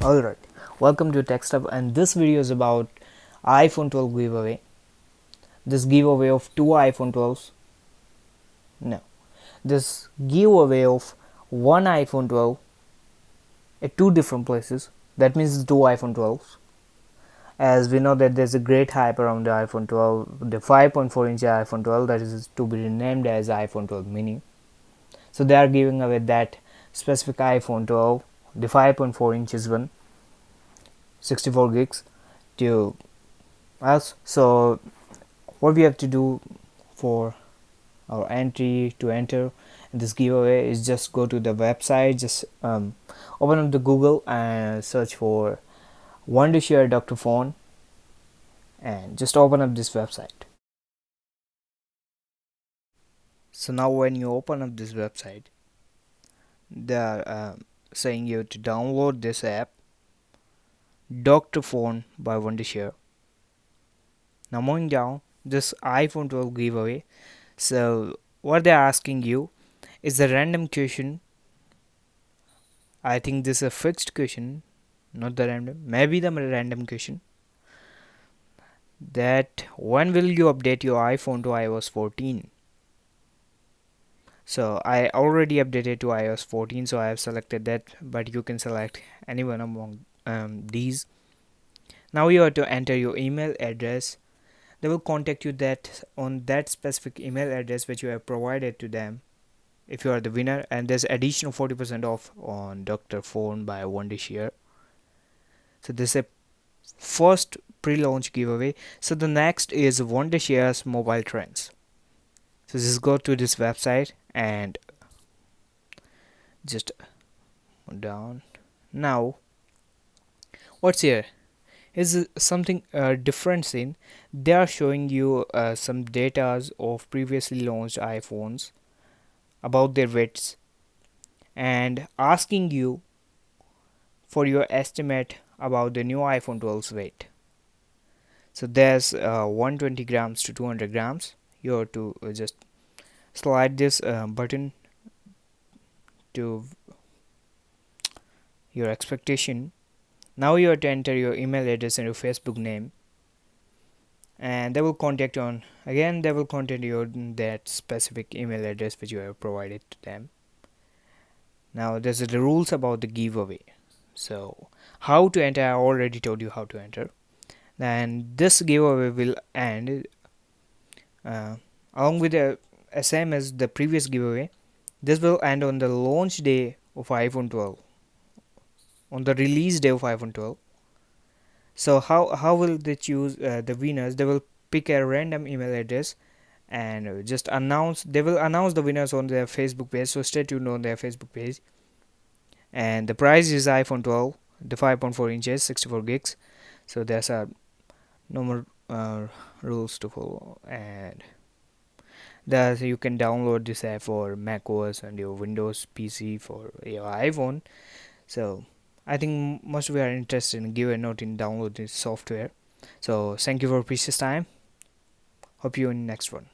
Alright, welcome to TechStuff, and this video is about iPhone 12 giveaway. This giveaway of two iPhone 12s. No, this giveaway of one iPhone 12 at two different places. That means two iPhone 12s. As we know that there's a great hype around the iPhone 12, the 5.4-inch iPhone 12 that is to be renamed as iPhone 12 mini. So they are giving away that specific iPhone 12, the 5.4 inches one, 64 gigs to us. So what we have to do for our entry to enter this giveaway is just go to the website, just open up the Google and search for Wondershare Dr. Phone, and just open up this website. So now when you open up this website, they are saying you to download this app, Dr. Phone by Wondershare. Now moving down, this iPhone 12 giveaway. So what they're asking you is a random question. I think this is a fixed question, not the random. Maybe the random question. That when will you update your iPhone to iOS 14? So I already updated to iOS 14, so I have selected that, but you can select anyone among these. Now you have to enter your email address. They will contact you that on that specific email address which you have provided to them if you are the winner, and there's additional 40% off on Dr. Phone by Wondershare. So this is a first pre-launch giveaway. So the next is Wondershare's mobile trends. So just go to this website and just down. Now what's here is something different scene. They are showing you some data of previously launched iPhones about their weights and asking you for your estimate about the new iPhone 12's weight. So there's 120 grams to 200 grams. You have to just slide this button to your expectation. Now you have to enter your email address and your Facebook name, and they will contact you on again. They will contact you on that specific email address which you have provided to them. Now there's the rules about the giveaway. So how to enter, I already told you how to enter. And this giveaway will end along with the same as the previous giveaway. This will end on the launch day of iPhone 12, on the release day of iPhone 12. So how will they choose the winners? They will pick a random email address and just announce. They will announce the winners on their Facebook page, so stay tuned on their Facebook page. And the price is iPhone 12, the 5.4 inches, 64 gigs. So there's a normal rules to follow, and thus you can download this app for macOS and your Windows PC for your iPhone. So I think most of you are interested in give a note in download this software. So thank you for precious time. Hope you in next one.